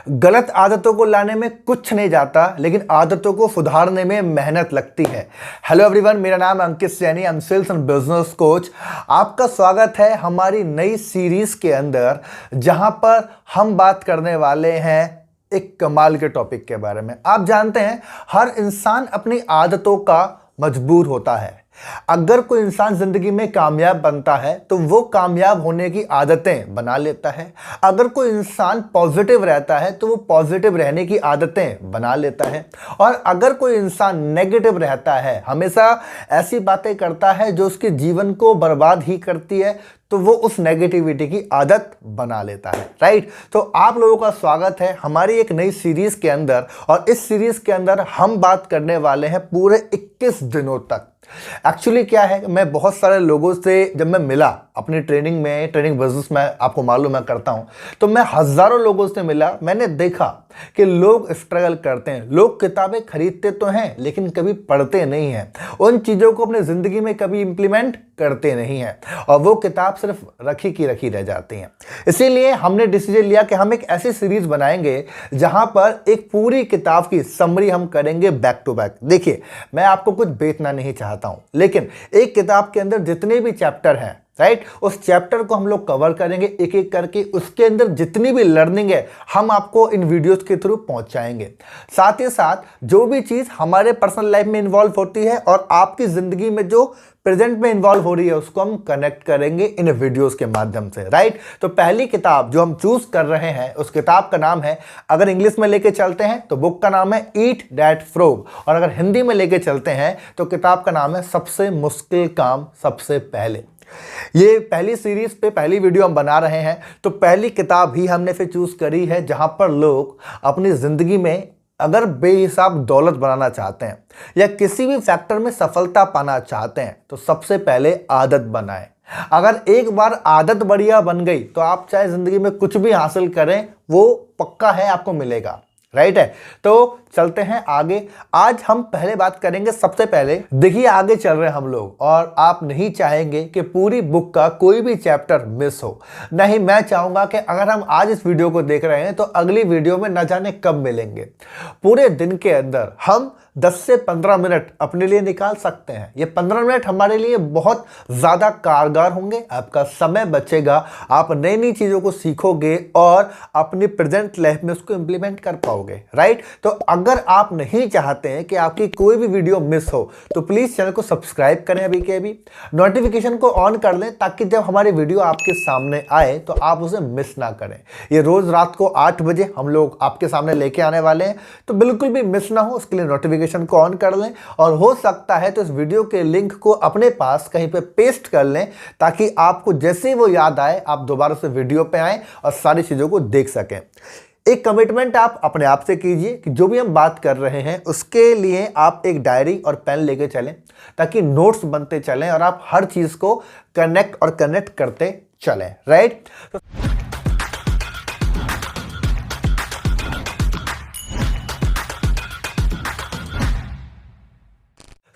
गलत आदतों को लाने में कुछ नहीं जाता, लेकिन आदतों को सुधारने में मेहनत लगती है। हेलो एवरीवन, मेरा नाम है Ankit Saini, I am sales and business coach. आपका स्वागत है हमारी नई सीरीज के अंदर, जहां पर हम बात करने वाले हैं एक कमाल के टॉपिक के बारे में। आप जानते हैं, हर इंसान अपनी आदतों का मजबूर होता है। अगर कोई इंसान जिंदगी में कामयाब बनता है तो वो कामयाब होने की आदतें बना लेता है। अगर कोई इंसान पॉजिटिव रहता है तो वो पॉजिटिव रहने की आदतें बना लेता है। और अगर कोई इंसान नेगेटिव रहता है, हमेशा ऐसी बातें करता है जो उसके जीवन को बर्बाद ही करती है, तो वो उस नेगेटिविटी की आदत बना लेता है। राइट? तो आप लोगों का स्वागत है हमारी एक नई सीरीज के अंदर, और इस सीरीज के अंदर हम बात करने वाले हैं पूरे 21 दिनों तक। एक्चुअली क्या है, मैं बहुत सारे लोगों से जब मैं मिला अपनी ट्रेनिंग बिजनेस में, आपको मालूम मैं करता हूं, तो मैं हजारों लोगों से मिला। मैंने देखा कि लोग स्ट्रगल करते हैं। लोग किताबें खरीदते तो हैं लेकिन कभी पढ़ते नहीं हैं, उन चीजों को अपने जिंदगी में कभी इंप्लीमेंट करते नहीं हैं, और वो किताब सिर्फ रखी की रखी रह जाती हैं। इसीलिए हमने डिसीजन लिया कि हम एक ऐसी सीरीज बनाएंगे जहां पर एक पूरी किताब की समरी हम करेंगे बैक टू बैक। देखिए, मैं आपको कुछ बेचना नहीं चाहता हूं, लेकिन एक किताब के अंदर जितने भी चैप्टर हैं, राइट, उस चैप्टर को हम लोग कवर करेंगे एक एक करके। उसके अंदर जितनी भी लर्निंग है हम आपको इन वीडियोस के थ्रू पहुंचाएंगे। साथ ही साथ जो भी चीज हमारे पर्सनल लाइफ में इन्वॉल्व होती है और आपकी जिंदगी में जो प्रेजेंट में इन्वॉल्व हो रही है, उसको हम कनेक्ट करेंगे इन वीडियोस के माध्यम से। राइट? तो पहली किताब जो हम चूज कर रहे हैं, उस किताब का नाम है, अगर इंग्लिश में लेके चलते हैं तो बुक का नाम है ईट डैट फ्रॉग, और अगर हिंदी में लेके चलते हैं तो किताब का नाम है सबसे मुश्किल काम सबसे पहले। ये पहली सीरीज पे पहली वीडियो हम बना रहे हैं, तो पहली किताब ही हमने फिर चूज करी है जहां पर लोग अपनी जिंदगी में अगर बेहिसाब दौलत बनाना चाहते हैं या किसी भी फैक्टर में सफलता पाना चाहते हैं तो सबसे पहले आदत बनाएं। अगर एक बार आदत बढ़िया बन गई तो आप चाहे जिंदगी में कुछ भी हासिल करें, वो पक्का है आपको मिलेगा। राइट है? तो चलते हैं आगे। आज हम पहले बात करेंगे, सबसे पहले देखिए, आगे चल रहे हैं हम लोग, और आप नहीं चाहेंगे कि पूरी बुक का कोई भी चैप्टर मिस हो। नहीं, मैं चाहूंगा कि अगर हम आज इस वीडियो को देख रहे हैं तो अगली वीडियो में न जाने कब मिलेंगे। पूरे दिन के अंदर हम 10 से 15 मिनट अपने लिए निकाल सकते हैं। ये 15 मिनट हमारे लिए बहुत ज्यादा कारगर होंगे। आपका समय बचेगा, आप नई नई चीजों को सीखोगे और अपनी प्रेजेंट लाइफ में उसको इंप्लीमेंट कर पाओगे। राइट? तो अगर आप नहीं चाहते हैं कि आपकी कोई भी वीडियो मिस हो तो प्लीज चैनल को सब्सक्राइब करें अभी के अभी, नोटिफिकेशन को ऑन कर लें, ताकि जब हमारी वीडियो आपके सामने आए तो आप उसे मिस ना करें। ये रोज रात को 8 बजे हम लोग आपके सामने लेके आने वाले हैं, तो बिल्कुल भी मिस ना हो, उसके लिए नोटिफिकेशन को ऑन कर लें। और हो सकता है तो इस वीडियो के लिंक को अपने पास कहीं पे पेस्ट कर लें, ताकि आपको जैसे ही वो याद आए आप दोबारा से वीडियो पे आएं और सारी चीजों को देख सकें। एक कमिटमेंट आप अपने आप से कीजिए कि जो भी हम बात कर रहे हैं उसके लिए आप एक डायरी और पेन लेके चलें, ताकि नोट्स बनते चलें और आप हर चीज को कनेक्ट करते चलें। राइट?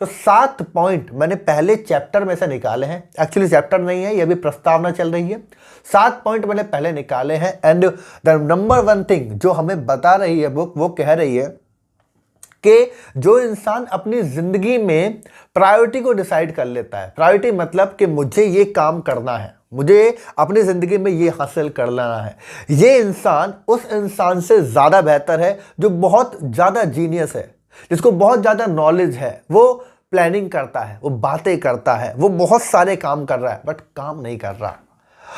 तो 7 पॉइंट मैंने पहले चैप्टर में से निकाले हैं। एक्चुअली चैप्टर नहीं है, ये भी प्रस्तावना चल रही है। 7 पॉइंट मैंने पहले निकाले हैं, एंड द नंबर 1 थिंग जो हमें बता रही है बुक, वो कह रही है कि जो इंसान अपनी जिंदगी में प्रायोरिटी को डिसाइड कर लेता है, प्रायोरिटी मतलब कि मुझे ये काम करना है, मुझे अपनी जिंदगी में ये हासिल कर लेना है, ये इंसान उस इंसान से ज्यादा बेहतर है जो बहुत ज्यादा जीनियस है, जिसको बहुत ज्यादा नॉलेज है। वो प्लानिंग करता है, वो बातें करता है, वो बहुत सारे काम कर रहा है, बट काम नहीं कर रहा,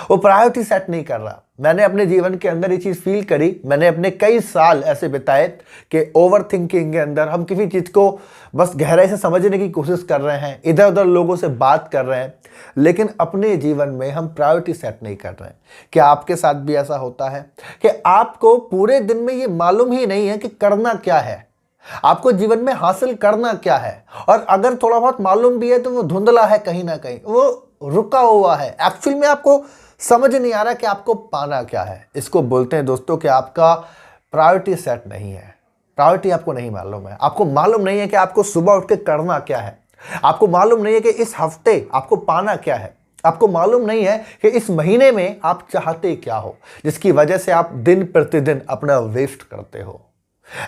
वो प्रायोरिटी सेट नहीं कर रहा। मैंने अपने जीवन के अंदर ये चीज फील करी। मैंने अपने कई साल ऐसे बिताए कि ओवर थिंकिंग के अंदर हम किसी चीज को बस गहराई से समझने की कोशिश कर रहे हैं, इधर उधर लोगों से बात कर रहे हैं, लेकिन अपने जीवन में हम प्रायोरिटी सेट नहीं कर रहे हैं। क्या आपके साथ भी ऐसा होता है कि आपको पूरे दिन में ये मालूम ही नहीं है कि करना क्या है, आपको जीवन में हासिल करना क्या है, और अगर थोड़ा बहुत मालूम भी है तो वो धुंधला है, कहीं ना कहीं वो रुका हुआ है। एक्चुअल में आपको समझ नहीं आ रहा कि आपको पाना क्या है। इसको बोलते हैं दोस्तों कि आपका प्रायोरिटी सेट नहीं है। प्रायोरिटी आपको नहीं मालूम है, आपको मालूम नहीं है कि आपको सुबह उठ के करना क्या है, आपको मालूम नहीं है कि इस हफ्ते आपको पाना क्या है। आपको मालूम नहीं है कि इस महीने में आप चाहते क्या हो, जिसकी वजह से आप दिन प्रतिदिन अपना वेस्ट करते हो।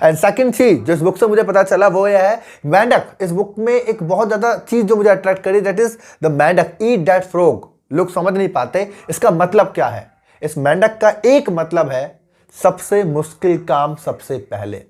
एंड सेकंड चीज जो इस बुक से मुझे पता चला वो यह है, मेंढक। इस बुक में एक बहुत ज्यादा चीज जो मुझे अट्रैक्ट करी, दैट इज द मेंढक ईट दैट फ्रॉग। लोग समझ नहीं पाते इसका मतलब क्या है। इस मेंढक का एक मतलब है सबसे मुश्किल काम सबसे पहले,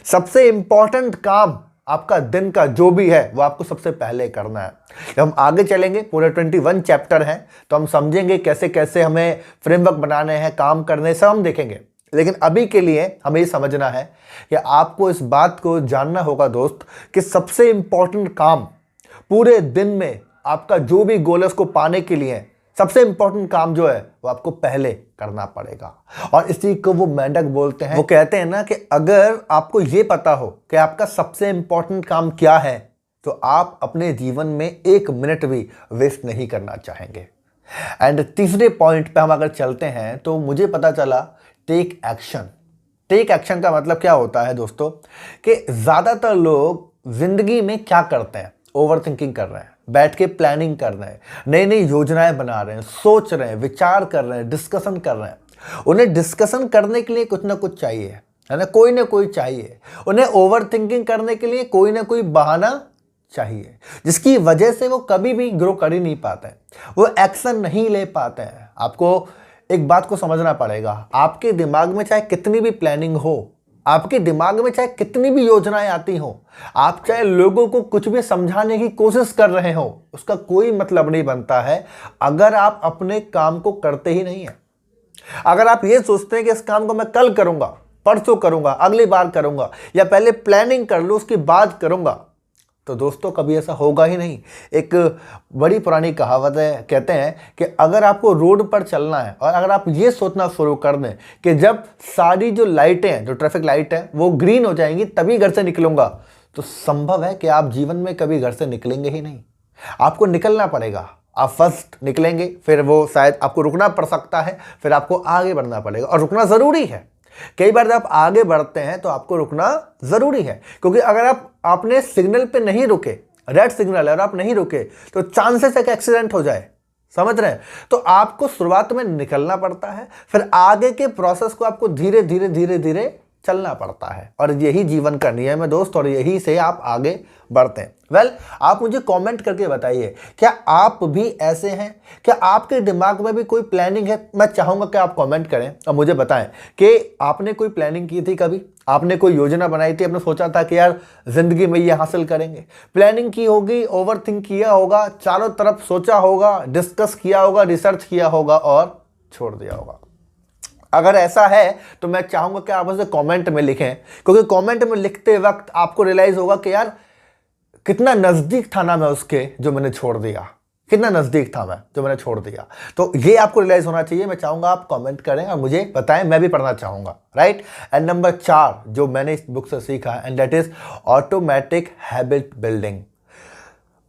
सबसे इंपॉर्टेंट काम आपका दिन का जो भी है वो आपको सबसे पहले करना है। जब हम आगे चलेंगे, पूरे 21 चैप्टर हैं, तो हम समझेंगे कैसे कैसे हमें फ्रेमवर्क बनाने हैं, काम करने, सब हम देखेंगे। लेकिन अभी के लिए हमें ये समझना है कि आपको इस बात को जानना होगा दोस्त कि सबसे इंपॉर्टेंट काम पूरे दिन में आपका जो भी गोल है उसको पाने के लिए सबसे इंपॉर्टेंट काम जो है वो आपको पहले करना पड़ेगा। और इसी को वो मेंढक बोलते हैं। वो कहते हैं ना कि अगर आपको ये पता हो कि आपका सबसे इंपॉर्टेंट काम क्या है तो आप अपने जीवन में 1 मिनट भी वेस्ट नहीं करना चाहेंगे। एंड तीसरे पॉइंट पे हम अगर चलते हैं तो मुझे पता चला टेक एक्शन। टेक एक्शन का मतलब क्या होता है दोस्तों कि ज्यादातर लोग जिंदगी में क्या करते हैं, ओवर थिंकिंग कर रहे हैं, बैठ के प्लानिंग कर रहे हैं, नई नई योजनाएं बना रहे हैं, सोच रहे हैं, विचार कर रहे हैं, डिस्कशन कर रहे हैं। उन्हें डिस्कशन करने के लिए कुछ ना कुछ चाहिए, है ना, कोई ना कोई चाहिए। उन्हें ओवर थिंकिंग करने के लिए कोई ना कोई बहाना चाहिए, जिसकी वजह से वो कभी भी ग्रो कर ही नहीं पाते हैं, वो एक्शन नहीं ले पाते हैं। आपको एक बात को समझना पड़ेगा, आपके दिमाग में चाहे कितनी भी प्लानिंग हो, आपके दिमाग में चाहे कितनी भी योजनाएं आती हो, आप चाहे लोगों को कुछ भी समझाने की कोशिश कर रहे हो, उसका कोई मतलब नहीं बनता है अगर आप अपने काम को करते ही नहीं है। अगर आप ये सोचते हैं कि इस काम को मैं कल करूंगा, परसों करूंगा, अगली बार करूंगा, या पहले प्लानिंग कर लो उसके बाद करूंगा, तो दोस्तों कभी ऐसा होगा ही नहीं। एक बड़ी पुरानी कहावत है, कहते हैं कि अगर आपको रोड पर चलना है और अगर आप ये सोचना शुरू कर दें कि जब सारी जो लाइटें हैं, जो ट्रैफिक लाइट है वो ग्रीन हो जाएंगी तभी घर से निकलूंगा, तो संभव है कि आप जीवन में कभी घर से निकलेंगे ही नहीं। आपको निकलना पड़ेगा। आप फर्स्ट निकलेंगे, फिर वो शायद आपको रुकना पड़ सकता है, फिर आपको आगे बढ़ना पड़ेगा, और रुकना जरूरी है। कई बार जब आप आगे बढ़ते हैं तो आपको रुकना जरूरी है, क्योंकि अगर आपने सिग्नल पे नहीं रुके, रेड सिग्नल है और आप नहीं रुके, तो चांसेस है कि एक्सीडेंट हो जाए। समझ रहे हैं? तो आपको शुरुआत में निकलना पड़ता है, फिर आगे के प्रोसेस को आपको धीरे धीरे धीरे धीरे चलना पड़ता है, और यही जीवन का नियम है दोस्त, और यही से आप आगे बढ़ते हैं। वेल, आप मुझे कमेंट करके बताइए, क्या आप भी ऐसे हैं? क्या आपके दिमाग में भी कोई प्लानिंग है? मैं चाहूंगा कि आप कमेंट करें और मुझे बताएं कि आपने कोई प्लानिंग की थी, कभी आपने कोई योजना बनाई थी, आपने सोचा था कि यार जिंदगी में ये हासिल करेंगे, प्लानिंग की होगी, ओवरथिंक किया होगा, चारों तरफ सोचा होगा, डिस्कस किया होगा, रिसर्च किया होगा और छोड़ दिया होगा। अगर ऐसा है तो मैं चाहूंगा कि आप उसे कमेंट में लिखें, क्योंकि कमेंट में लिखते वक्त आपको रियलाइज होगा कि यार कितना नजदीक था ना मैं उसके, जो मैंने छोड़ दिया, कितना नजदीक था मैं जो मैंने छोड़ दिया। तो ये आपको रियलाइज होना चाहिए। मैं चाहूंगा आप कमेंट करें और मुझे बताएं, मैं भी पढ़ना चाहूंगा, राइट। एंड नंबर 4 जो मैंने इस बुक से सीखा है, and that is automatic habit building.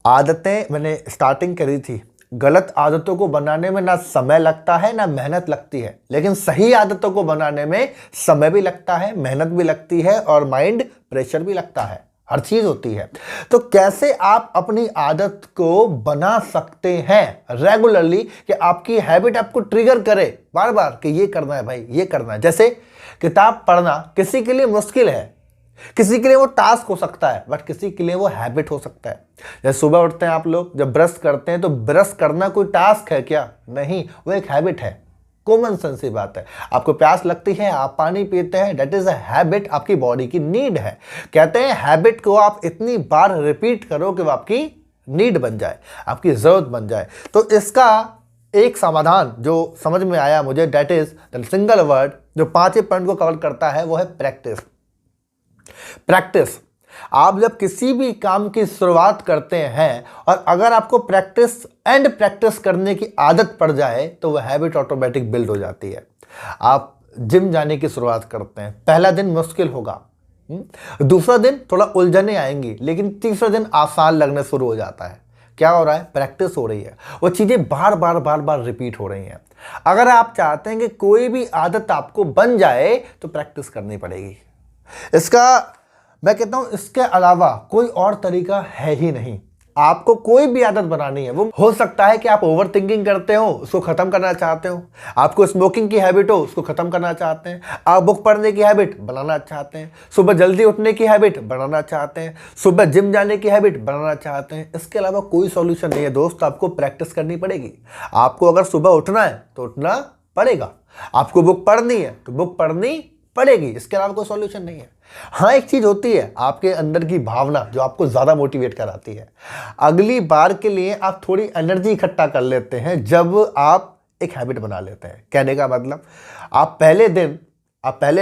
आदतें मैंने स्टार्टिंग करी थी, गलत आदतों को बनाने में ना समय लगता है ना मेहनत लगती है, लेकिन सही आदतों को बनाने में समय भी लगता है, मेहनत भी लगती है और माइंड प्रेशर भी लगता है, हर चीज होती है। तो कैसे आप अपनी आदत को बना सकते हैं रेगुलरली, कि आपकी हैबिट आपको ट्रिगर करे बार बार कि ये करना है भाई, ये करना है। जैसे किताब पढ़ना किसी के लिए मुश्किल है, किसी के लिए वो टास्क हो सकता है, बट किसी के लिए वो हैबिट हो सकता है। जैसे सुबह उठते हैं आप लोग, जब ब्रश करते हैं तो ब्रश करना कोई टास्क है क्या? नहीं, वो एक हैबिट है। कॉमन सेंस की बात है। आपको प्यास लगती है, आप पानी पीते हैं, दैट इज अ हैबिट, आपकी बॉडी की नीड है। कहते हैं हैबिट को आप इतनी बार रिपीट करो कि वो आपकी नीड बन जाए, आपकी जरूरत बन जाए। तो इसका एक समाधान जो समझ में आया मुझे, that is the single word जो 5 पॉइंट को कवर करता है, वो है प्रैक्टिस। प्रैक्टिस। आप जब किसी भी काम की शुरुआत करते हैं और अगर आपको प्रैक्टिस करने की आदत पड़ जाए तो वह हैबिट ऑटोमेटिक बिल्ड हो जाती है। आप जिम जाने की शुरुआत करते हैं, पहला दिन मुश्किल होगा, दूसरा दिन थोड़ा उलझने आएंगी, लेकिन तीसरा दिन आसान लगने शुरू हो जाता है। क्या हो रहा है? प्रैक्टिस हो रही है, वो चीजें बार बार रिपीट हो रही हैं। अगर आप चाहते हैं कि कोई भी आदत आपको बन जाए तो प्रैक्टिस करनी पड़ेगी। इसका मैं कहता हूं इसके अलावा कोई और तरीका है ही नहीं। आपको कोई भी आदत बनानी है, वो हो सकता है कि आप ओवर थिंकिंग करते हो, उसको खत्म करना चाहते हो, आपको स्मोकिंग की हैबिट हो, उसको खत्म करना चाहते हैं, आप बुक पढ़ने की हैबिट बनाना चाहते हैं, सुबह जल्दी उठने की हैबिट बनाना चाहते हैं, सुबह जिम जाने की हैबिट बनाना चाहते हैं। इसके अलावा कोई सॉल्यूशन नहीं है दोस्त, आपको प्रैक्टिस करनी पड़ेगी। आपको अगर सुबह उठना है तो उठना पड़ेगा, आपको बुक पढ़नी है तो बुक पढ़नी पड़ेगी, इसके अलावा कोई सॉल्यूशन नहीं है। हाँ, एक चीज होती है, आपके अंदर की भावना जो आपको ज्यादा मोटिवेट कराती है। अगली बार के लिए आप थोड़ी एनर्जी इकट्ठा कर लेते हैं जब आप एक हैबिट बना लेते हैं। कहने का मतलब, आप पहले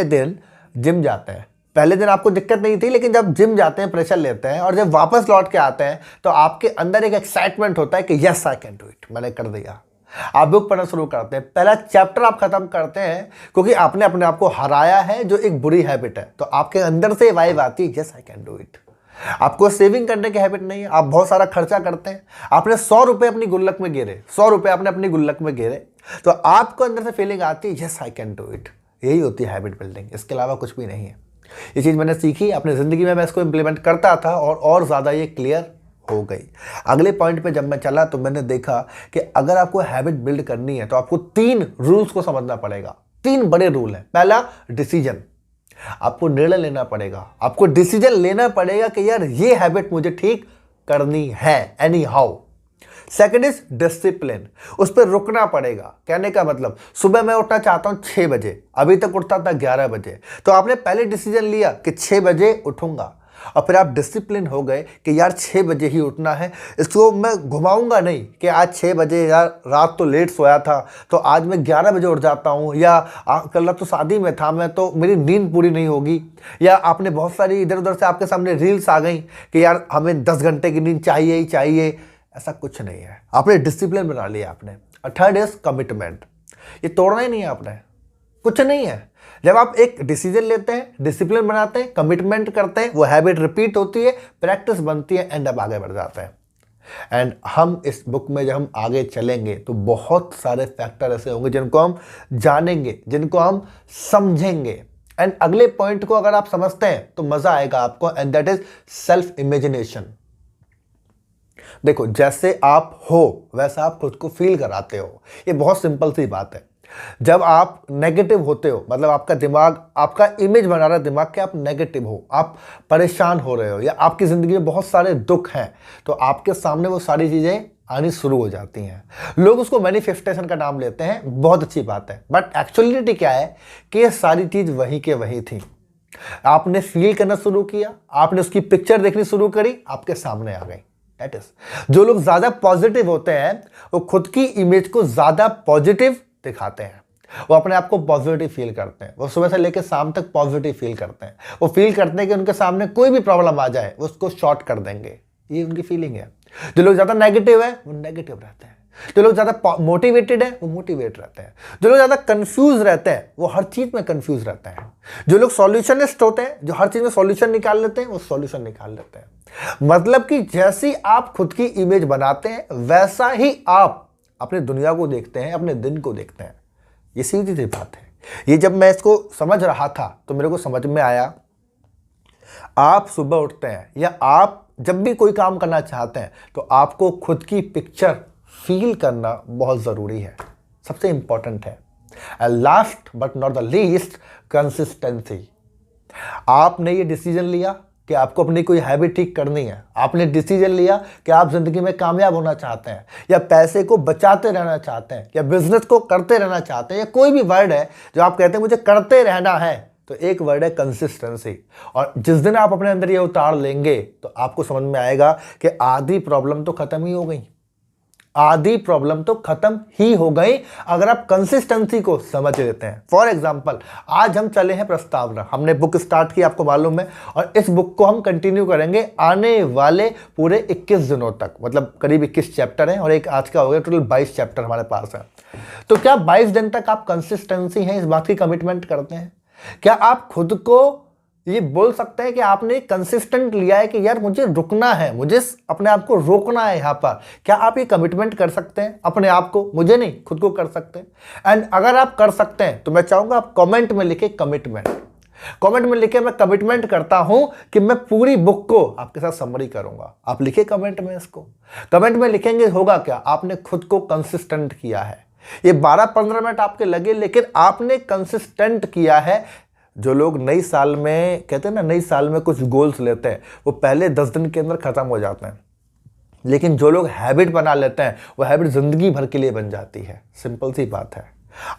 दिन जिम जाते हैं, पहले दिन आपको दिक्कत नहीं थी, लेकिन जब जिम जाते हैं, प्रेशर लेते हैं और जब वापस लौट के आते हैं तो आपके अंदर एक एक्साइटमेंट होता है कि yes I can do it, मैंने कर दिया। आप बुक पढ़ना शुरू करते हैं, पहला चैप्टर आप खत्म करते हैं क्योंकि आपने अपने आप को हराया है जो एक बुरी हैबिट है, तो आपके अंदर से वाइब आती है yes I can do it. आपको सेविंग करने की हैबिट नहीं है, आप बहुत सारा खर्चा करते हैं, आपने 100 रुपए अपनी गुल्लक में गिरे, 100 रुपए आपने अपनी गुल्लक में गिरे, तो आपको अंदर से फीलिंग आती है yes I can do it. यही होती है हैबिट बिल्डिंग, इसके अलावा कुछ भी नहीं है। ये चीज मैंने सीखी अपनी जिंदगी में, मैं इसको इंप्लीमेंट करता था और ज्यादा ये क्लियर हो गई। अगले पॉइंट पे जब मैं चला तो मैंने देखा कि अगर आपको हैबिट बिल्ड करनी है तो आपको 3 रूल्स को समझना पड़ेगा। 3 बड़े रूल हैं। पहला, डिसीजन, आपको निर्णय लेना पड़ेगा, आपको डिसीजन लेना पड़ेगा कि यार ये हैबिट मुझे ठीक करनी है any how. Second is discipline, उस पर रुकना पड़ेगा। कहने का मतलब, सुबह मैं उठना चाहता हूं 6 बजे, अभी तक उठता था 11 बजे, तो आपने पहले डिसीजन लिया कि 6 बजे उठूंगा, और फिर आप डिसिप्लिन हो गए कि यार 6 बजे ही उठना है। इसको मैं घुमाऊंगा नहीं कि आज 6 बजे, यार रात तो लेट सोया था तो आज मैं 11 बजे उठ जाता हूँ, या कल रात तो शादी में था मैं तो मेरी नींद पूरी नहीं होगी, या आपने बहुत सारी इधर उधर से आपके सामने रील्स आ गई कि यार हमें 10 घंटे की नींद चाहिए ही चाहिए। ऐसा कुछ नहीं है, आपने डिसिप्लिन बना लिया आपने। थर्ड इज कमिटमेंट, ये तोड़ना ही नहीं है आपने, कुछ नहीं है। जब आप एक डिसीजन लेते हैं, डिसिप्लिन बनाते हैं, कमिटमेंट करते हैं, वो हैबिट रिपीट होती है, प्रैक्टिस बनती है, एंड अब आगे बढ़ जाते हैं। एंड हम इस बुक में जब हम आगे चलेंगे तो बहुत सारे फैक्टर ऐसे होंगे जिनको हम जानेंगे, जिनको हम समझेंगे। एंड अगले पॉइंट को अगर आप समझते हैं तो मजा आएगा आपको, and that is self imagination. देखो, जैसे आप हो वैसा आप खुद को फील कराते हो, ये बहुत सिंपल सी बात है। जब आप नेगेटिव होते हो, मतलब आपका दिमाग आपका इमेज बना रहा है दिमाग के आप नेगेटिव हो, आप परेशान हो रहे हो, या आपकी जिंदगी में बहुत सारे दुख हैं, तो आपके सामने वो सारी चीजें आनी शुरू हो जाती हैं। लोग उसको मैनिफेस्टेशन का नाम लेते हैं, बहुत अच्छी बात है, बट एक्चुअलिटी क्या है कि ये सारी चीज वही के वही थी। आपने फील करना शुरू किया, आपने उसकी पिक्चर देखनी शुरू करी, आपके सामने आ गई। दैट इज, जो लोग ज्यादा पॉजिटिव होते हैं वो खुद की इमेज को ज्यादा पॉजिटिव दिखाते हैं, वो अपने आप को पॉजिटिव फील करते हैं, वो सुबह से लेकर शाम तक पॉजिटिव फील करते हैं, वो फील करते हैं कि उनके सामने कोई भी प्रॉब्लम आ जाए वो उसको शॉर्ट कर देंगे। ये उनकी फीलिंग है। जो लोग ज्यादा नेगेटिव है वो नेगेटिव रहते हैं, जो लोग ज्यादा मोटिवेटेड है वो मोटिवेट रहते हैं, जो लोग ज्यादा कंफ्यूज रहते हैं वो हर चीज में कंफ्यूज रहते हैं, जो लोग सॉल्यूशनिस्ट होते हैं, जो हर चीज में सॉल्यूशन निकाल लेते हैं, वो सॉल्यूशन निकाल लेते हैं। मतलब कि जैसी आप खुद की इमेज बनाते हैं वैसा ही आप अपने दुनिया को देखते हैं, अपने दिन को देखते हैं। ये सीधी सी बात है। ये जब मैं इसको समझ रहा था तो मेरे को समझ में आया, आप सुबह उठते हैं या आप जब भी कोई काम करना चाहते हैं तो आपको खुद की पिक्चर फील करना बहुत जरूरी है, सबसे इंपॉर्टेंट है। And last but not the least, consistency. आपने ये डिसीजन लिया कि आपको अपनी कोई हैबिट ठीक करनी है, आपने डिसीजन लिया कि आप जिंदगी में कामयाब होना चाहते हैं, या पैसे को बचाते रहना चाहते हैं, या बिजनेस को करते रहना चाहते हैं, या कोई भी वर्ड है जो आप कहते हैं मुझे करते रहना है, तो एक वर्ड है कंसिस्टेंसी। और जिस दिन आप अपने अंदर ये उतार लेंगे तो आपको समझ में आएगा कि आधी प्रॉब्लम तो खत्म ही हो गई, आधी प्रॉब्लम तो खत्म ही हो गई अगर आप कंसिस्टेंसी को समझ लेते हैं। फॉर एग्जांपल, आज हम चले हैं प्रस्तावना, हमने बुक स्टार्ट की, आपको मालूम है, और इस बुक को हम कंटिन्यू करेंगे आने वाले पूरे 21 दिनों तक, मतलब करीब 21 चैप्टर हैं और एक आज का हो गया, टोटल 22 चैप्टर हमारे पास है। तो क्या 22 दिन तक आप कंसिस्टेंसी है इस बात की कमिटमेंट करते हैं? क्या आप खुद को ये बोल सकते हैं कि आपने कंसिस्टेंट लिया है कि यार मुझे रुकना है, मुझे अपने आप को रोकना है यहां पर? क्या आप ये कमिटमेंट कर सकते हैं अपने आप को? मुझे नहीं, खुद को कर सकते हैं। एंड अगर आप कर सकते हैं तो मैं चाहूंगा आप कमेंट में लिखे कमिटमेंट। कमेंट में लिखे, मैं कमिटमेंट करता हूं कि मैं पूरी बुक को आपके साथ समरी करूंगा। आप लिखिए कमेंट में इसको। कमेंट में लिखेंगे, होगा क्या, आपने खुद को कंसिस्टेंट किया है। ये 12-15 मिनट आपके लगे, लेकिन आपने कंसिस्टेंट किया है। जो लोग नई साल में कहते हैं ना, नई साल में कुछ गोल्स लेते हैं, वो पहले 10 दिन के अंदर खत्म हो जाते हैं, लेकिन जो लोग हैबिट बना लेते हैं वो हैबिट जिंदगी भर के लिए बन जाती है। सिंपल सी बात है।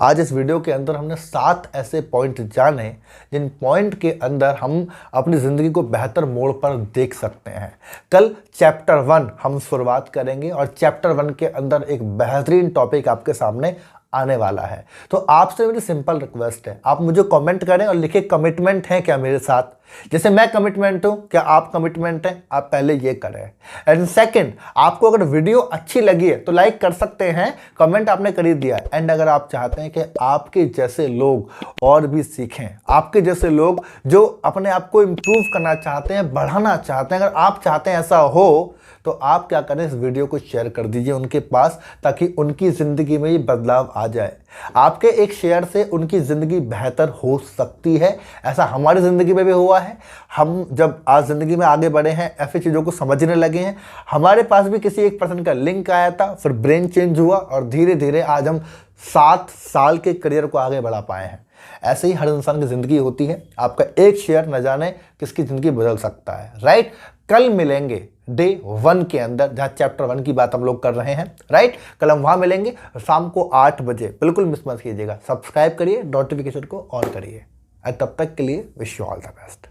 आज इस वीडियो के अंदर हमने 7 ऐसे पॉइंट जाने जिन पॉइंट के अंदर हम अपनी ज़िंदगी को बेहतर मोड़ पर देख सकते हैं। कल चैप्टर 1 हम शुरुआत करेंगे और चैप्टर 1 के अंदर एक बेहतरीन टॉपिक आपके सामने आने वाला है। तो आपसे मेरी सिंपल रिक्वेस्ट है, आप मुझे कमेंट करें और लिखे कमिटमेंट है क्या मेरे साथ। जैसे मैं कमिटमेंट हूं, क्या आप कमिटमेंट हैं? आप पहले ये करें। एंड सेकंड, आपको अगर वीडियो अच्छी लगी है तो लाइक कर सकते हैं, कमेंट आपने कर ही दिया। एंड अगर आप चाहते हैं कि आपके जैसे लोग और भी सीखें, आपके जैसे लोग जो अपने आप को इम्प्रूव करना चाहते हैं, बढ़ाना चाहते हैं, अगर आप चाहते हैं ऐसा हो, तो आप क्या करें, इस वीडियो को शेयर कर दीजिए उनके पास, ताकि उनकी ज़िंदगी में ये बदलाव आ जाए। आपके एक शेयर से उनकी ज़िंदगी बेहतर हो सकती है। ऐसा हमारी ज़िंदगी में भी हुआ है। हम जब आज ज़िंदगी में आगे बढ़े हैं, ऐसी चीज़ों को समझने लगे हैं, हमारे पास भी किसी एक पर्सन का लिंक आया था, फिर ब्रेन चेंज हुआ और धीरे धीरे आज हम 7 साल के करियर को आगे बढ़ा पाए हैं। ऐसे ही हर इंसान की ज़िंदगी होती है। आपका एक शेयर न जाने किसकी ज़िंदगी बदल सकता है, राइट। कल मिलेंगे डे 1 के अंदर, जहाँ चैप्टर 1 की बात हम लोग कर रहे हैं, राइट। कल हम वहाँ मिलेंगे शाम को 8 बजे। बिल्कुल मिस मत कीजिएगा। सब्सक्राइब करिए, नोटिफिकेशन को ऑन करिए। तब तक के लिए wish you all the best.